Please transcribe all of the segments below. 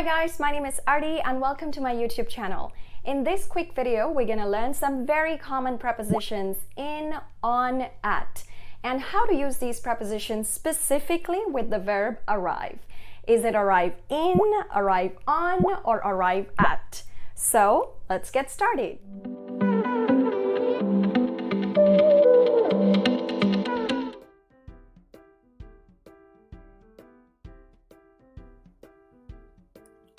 Hi guys, my name is Artie and welcome to my YouTube channel. In this quick video, we're gonna learn some very common prepositions in, on, at, and how to use these prepositions specifically with the verb arrive. Is it arrive in, arrive on, or arrive at? So let's get started.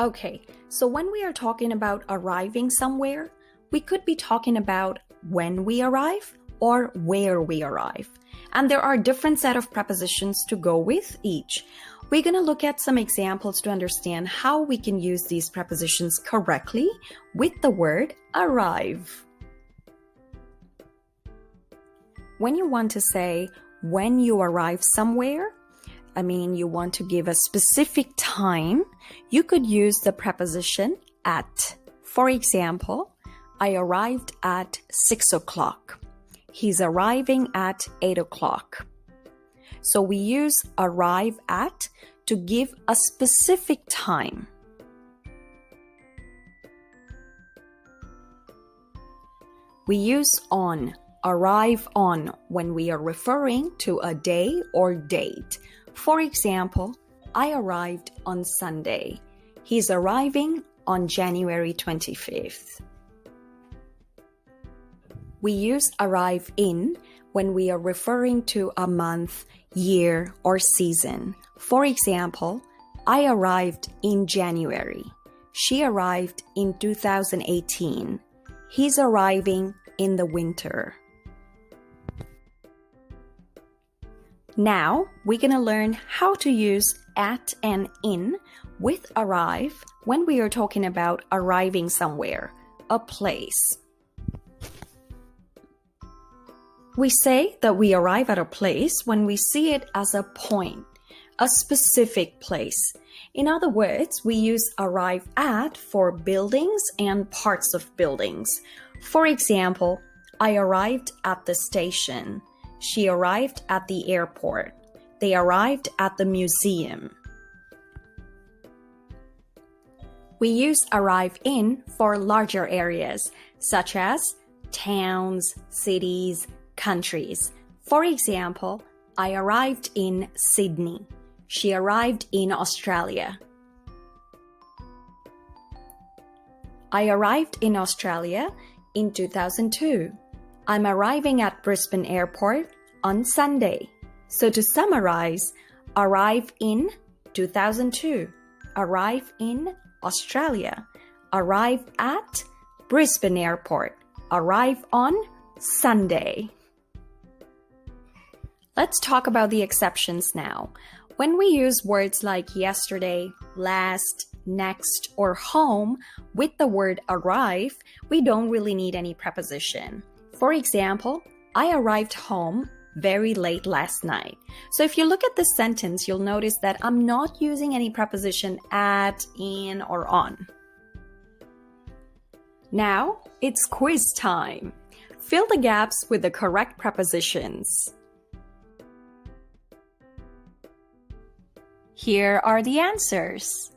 Okay, so when we are talking about arriving somewhere, we could be talking about when we arrive or where we arrive. And there are different set of prepositions to go with each. We're going to look at some examples to understand how we can use these prepositions correctly with the word arrive. When you want to say when you arrive somewhere, you want to give a specific time, you could use the preposition at. For example, I arrived at 6 o'clock. He's arriving at 8 o'clock. So we use arrive at to give a specific time. We use on, arrive on, when we are referring to a day or date. For example, I arrived on Sunday. He's arriving on January 25th. We use arrive in when we are referring to a month, year, or season. For example, I arrived in January. She arrived in 2018. He's arriving in the winter. Now, we're going to learn how to use at and in with arrive when we are talking about arriving somewhere, a place. We say that we arrive at a place when we see it as a point, a specific place. In other words, we use arrive at for buildings and parts of buildings. For example, I arrived at the station. She arrived at the airport. They arrived at the museum. We use arrive in for larger areas, such as towns, cities, countries. For example, I arrived in Sydney. She arrived in Australia. I arrived in Australia in 2002. I'm arriving at Brisbane Airport on Sunday. So to summarize, arrive in 2002, arrive in Australia, arrive at Brisbane Airport, arrive on Sunday. Let's talk about the exceptions now. When we use words like yesterday, last, next, or home with the word arrive, we don't really need any preposition. For example, I arrived home very late last night. So if you look at this sentence, you'll notice that I'm not using any preposition at, in, or on. Now, it's quiz time. Fill the gaps with the correct prepositions. Here are the answers.